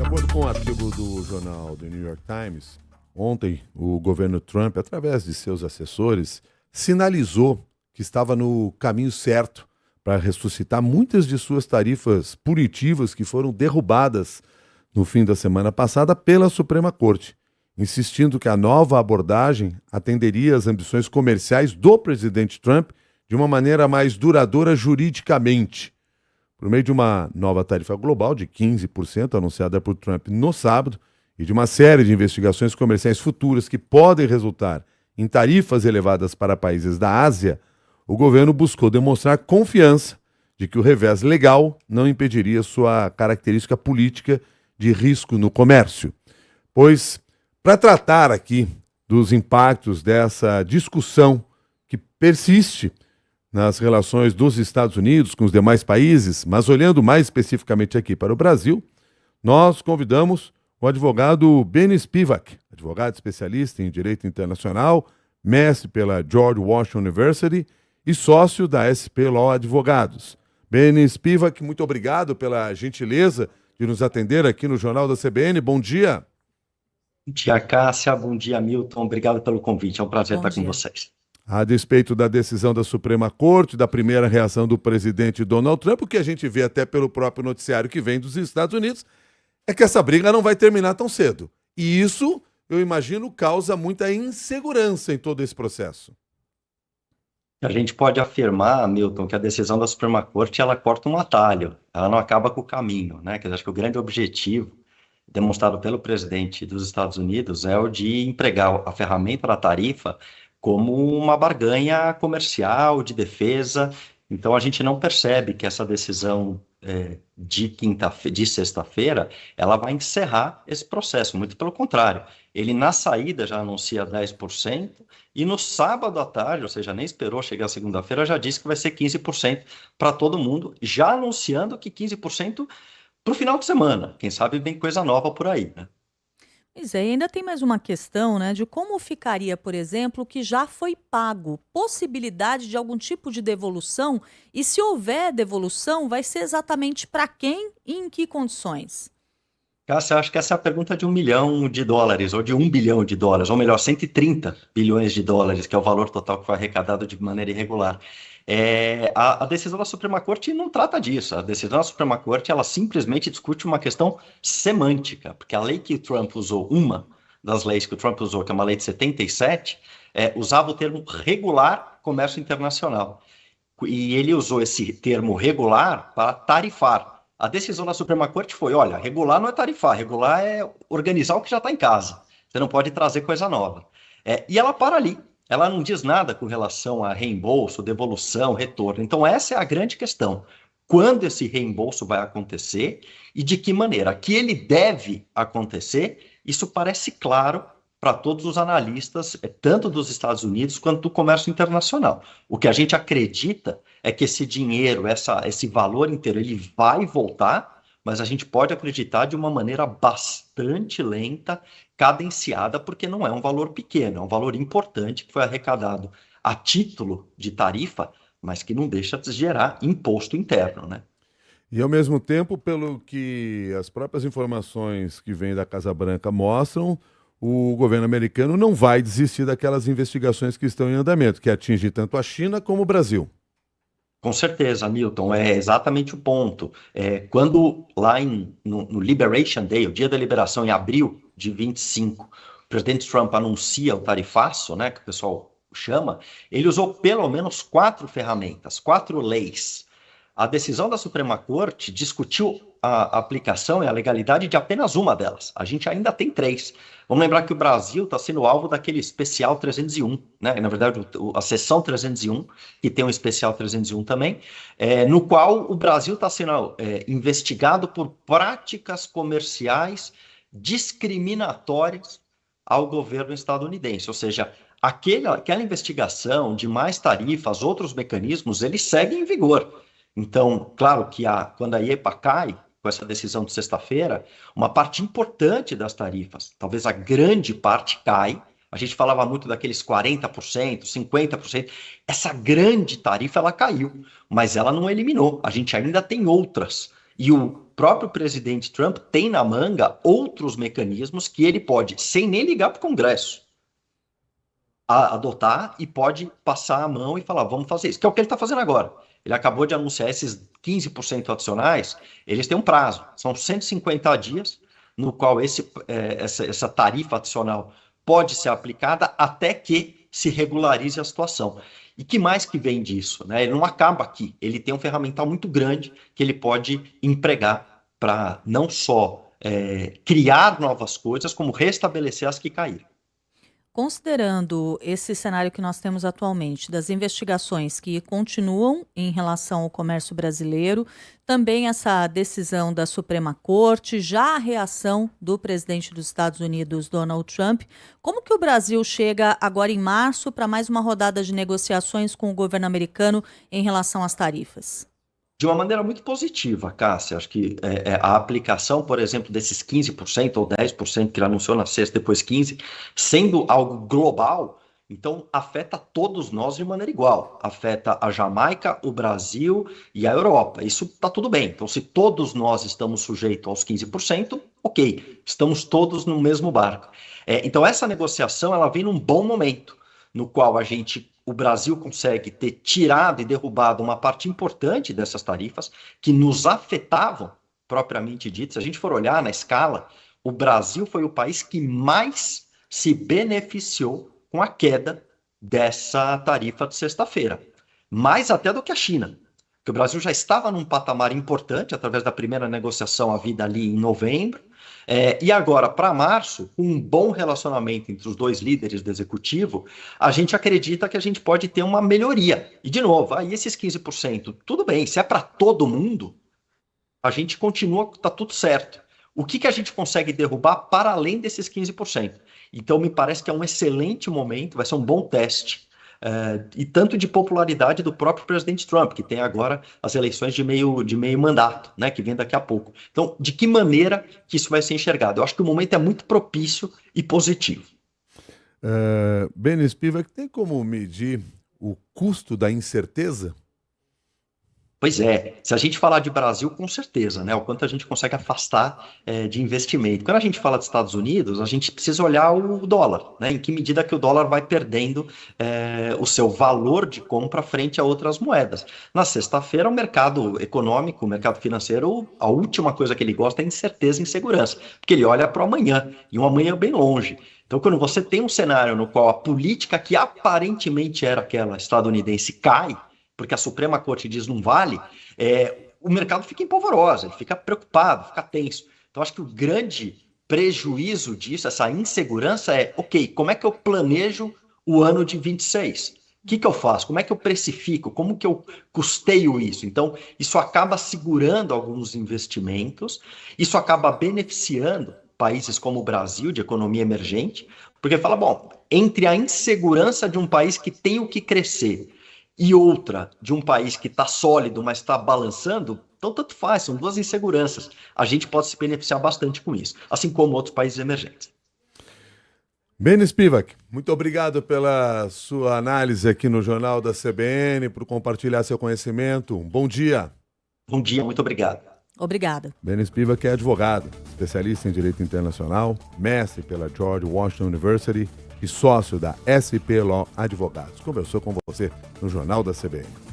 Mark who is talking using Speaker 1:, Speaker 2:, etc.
Speaker 1: De acordo com um artigo do jornal The New York Times, ontem o governo Trump, através de seus assessores, sinalizou que estava no caminho certo para ressuscitar muitas de suas tarifas punitivas que foram derrubadas no fim da semana passada pela Suprema Corte, insistindo que a nova abordagem atenderia às ambições comerciais do presidente Trump de uma maneira mais duradoura juridicamente. Por meio de uma nova tarifa global de 15% anunciada por Trump no sábado e de uma série de investigações comerciais futuras que podem resultar em tarifas elevadas para países da Ásia, o governo buscou demonstrar confiança de que o revés legal não impediria sua característica política de risco no comércio. Pois, para tratar aqui dos impactos dessa discussão que persiste nas relações dos Estados Unidos com os demais países, mas olhando mais especificamente aqui para o Brasil, nós convidamos o advogado Benny Spivak, advogado especialista em Direito Internacional, mestre pela George Washington University e sócio da SP Law Advogados. Benny Spivak, muito obrigado pela gentileza de nos atender aqui no Jornal da CBN. Bom dia.
Speaker 2: Bom dia, Cássia. Bom dia, Milton. Obrigado pelo convite. É um prazer estar com vocês.
Speaker 1: A despeito da decisão da Suprema Corte, da primeira reação do presidente Donald Trump, o que a gente vê até pelo próprio noticiário que vem dos Estados Unidos, é que essa briga não vai terminar tão cedo. E isso, eu imagino, causa muita insegurança em todo esse processo.
Speaker 2: A gente pode afirmar, Milton, que a decisão da Suprema Corte, ela corta um atalho, ela não acaba com o caminho, né? Quer dizer, acho que o grande objetivo demonstrado pelo presidente dos Estados Unidos é o de empregar a ferramenta da tarifa como uma barganha comercial, de defesa. Então, a gente não percebe que essa decisão de sexta-feira, ela vai encerrar esse processo, muito pelo contrário. Ele, na saída, já anuncia 10%, e no sábado à tarde, ou seja, nem esperou chegar segunda-feira, já disse que vai ser 15% para todo mundo, já anunciando que 15% para o final de semana. Quem sabe vem coisa nova por aí, né?
Speaker 3: Pois é, e ainda tem mais uma questão, né, de como ficaria, por exemplo, o que já foi pago, possibilidade de algum tipo de devolução, e se houver devolução, vai ser exatamente para quem e em que condições?
Speaker 2: Cássia, acho que essa é a pergunta de $1 milhão, ou de $1 bilhão, ou melhor, 130 bilhões de dólares, que é o valor total que foi arrecadado de maneira irregular. A decisão da Suprema Corte não trata disso. A decisão da Suprema Corte, ela simplesmente discute uma questão semântica, porque a lei que o Trump usou, uma das leis que o Trump usou, que é uma lei de 77, usava o termo regular comércio internacional. E ele usou esse termo regular para tarifar. A decisão da Suprema Corte foi, olha, regular não é tarifar, regular é organizar o que já está em casa. Você não pode trazer coisa nova. E ela para ali. Ela não diz nada com relação a reembolso, devolução, retorno. Então, essa é a grande questão. Quando esse reembolso vai acontecer e de que maneira? Que ele deve acontecer, isso parece claro para todos os analistas, tanto dos Estados Unidos quanto do comércio internacional. O que a gente acredita é que esse dinheiro, esse valor inteiro, ele vai voltar, mas a gente pode acreditar de uma maneira bastante lenta, cadenciada, porque não é um valor pequeno, é um valor importante que foi arrecadado a título de tarifa, mas que não deixa de gerar imposto interno, né?
Speaker 1: E, ao mesmo tempo, pelo que as próprias informações que vêm da Casa Branca mostram, o governo americano não vai desistir daquelas investigações que estão em andamento, que atingem tanto a China como o Brasil.
Speaker 2: Com certeza, Milton, é exatamente o ponto. Quando lá no Liberation Day, o dia da liberação, em abril de 25, o presidente Trump anuncia o tarifaço, né, que o pessoal chama, ele usou pelo menos 4 ferramentas, 4 leis. A decisão da Suprema Corte discutiu a aplicação e a legalidade de apenas uma delas. A gente ainda tem 3. Vamos lembrar que o Brasil está sendo alvo daquele especial 301, né? Na verdade, a seção 301, que tem um especial 301 também, no qual o Brasil está sendo investigado por práticas comerciais discriminatórias ao governo estadunidense. Ou seja, aquela investigação de mais tarifas, outros mecanismos, eles seguem em vigor. Então, claro que quando a IEPA cai, com essa decisão de sexta-feira, uma parte importante das tarifas, talvez a grande parte, cai. A gente falava muito daqueles 40%, 50%. Essa grande tarifa, ela caiu, mas ela não eliminou. A gente ainda tem outras. E o próprio presidente Trump tem na manga outros mecanismos que ele pode, sem nem ligar para o Congresso, adotar e pode passar a mão e falar, vamos fazer isso, que é o que ele está fazendo agora. Ele acabou de anunciar esses 15% adicionais, eles têm um prazo, são 150 dias, no qual essa tarifa adicional pode ser aplicada até que se regularize a situação. E que mais que vem disso? Né? Ele não acaba aqui, ele tem um ferramental muito grande que ele pode empregar para não só criar novas coisas, como restabelecer as que caíram.
Speaker 3: Considerando esse cenário que nós temos atualmente, das investigações que continuam em relação ao comércio brasileiro, também essa decisão da Suprema Corte, já a reação do presidente dos Estados Unidos, Donald Trump, como que o Brasil chega agora em março para mais uma rodada de negociações com o governo americano em relação às tarifas?
Speaker 2: De uma maneira muito positiva, Cássia. Acho que a aplicação, por exemplo, desses 15% ou 10% que ele anunciou na sexta, depois 15%, sendo algo global, então afeta todos nós de maneira igual. Afeta a Jamaica, o Brasil e a Europa. Isso está tudo bem. Então, se todos nós estamos sujeitos aos 15%, ok, estamos todos no mesmo barco. Então, essa negociação ela vem num bom momento, no qual o Brasil consegue ter tirado e derrubado uma parte importante dessas tarifas que nos afetavam, propriamente dito. Se a gente for olhar na escala, o Brasil foi o país que mais se beneficiou com a queda dessa tarifa de sexta-feira. Mais até do que a China. Porque o Brasil já estava num patamar importante, através da primeira negociação havida ali em novembro, e agora, para março, com um bom relacionamento entre os dois líderes do executivo, a gente acredita que a gente pode ter uma melhoria. E, de novo, aí esses 15%, tudo bem, se é para todo mundo, a gente continua, está tudo certo. O que a gente consegue derrubar para além desses 15%? Então, me parece que é um excelente momento, vai ser um bom teste. E tanto de popularidade do próprio presidente Trump, que tem agora as eleições de meio mandato, né, que vem daqui a pouco. Então, de que maneira que isso vai ser enxergado? Eu acho que o momento é muito propício e positivo.
Speaker 1: Ben Spivak, tem como medir o custo da incerteza?
Speaker 2: Pois é, se a gente falar de Brasil, com certeza, né? O quanto a gente consegue afastar de investimento. Quando a gente fala dos Estados Unidos, a gente precisa olhar o dólar, né? Em que medida que o dólar vai perdendo o seu valor de compra frente a outras moedas. Na sexta-feira, o mercado econômico, o mercado financeiro, a última coisa que ele gosta é incerteza e insegurança, porque ele olha para o amanhã, e um amanhã bem longe. Então, quando você tem um cenário no qual a política que aparentemente era aquela estadunidense cai, porque a Suprema Corte diz não vale, o mercado fica em polvorosa, ele fica preocupado, fica tenso. Então, acho que o grande prejuízo disso, essa insegurança ok, como é que eu planejo o ano de 26? O que eu faço? Como é que eu precifico? Como que eu custeio isso? Então, isso acaba segurando alguns investimentos, isso acaba beneficiando países como o Brasil, de economia emergente, porque fala, bom, entre a insegurança de um país que tem o que crescer e outra de um país que está sólido, mas está balançando, então tanto faz, são duas inseguranças. A gente pode se beneficiar bastante com isso, assim como outros países emergentes.
Speaker 1: Ben Spivak, muito obrigado pela sua análise aqui no Jornal da CBN, por compartilhar seu conhecimento. Bom dia.
Speaker 2: Bom dia, muito obrigado.
Speaker 3: Obrigada.
Speaker 1: Ben Spivak é advogado, especialista em Direito Internacional, mestre pela George Washington University e sócio da SP Law Advogados. Conversou com você no Jornal da CBN.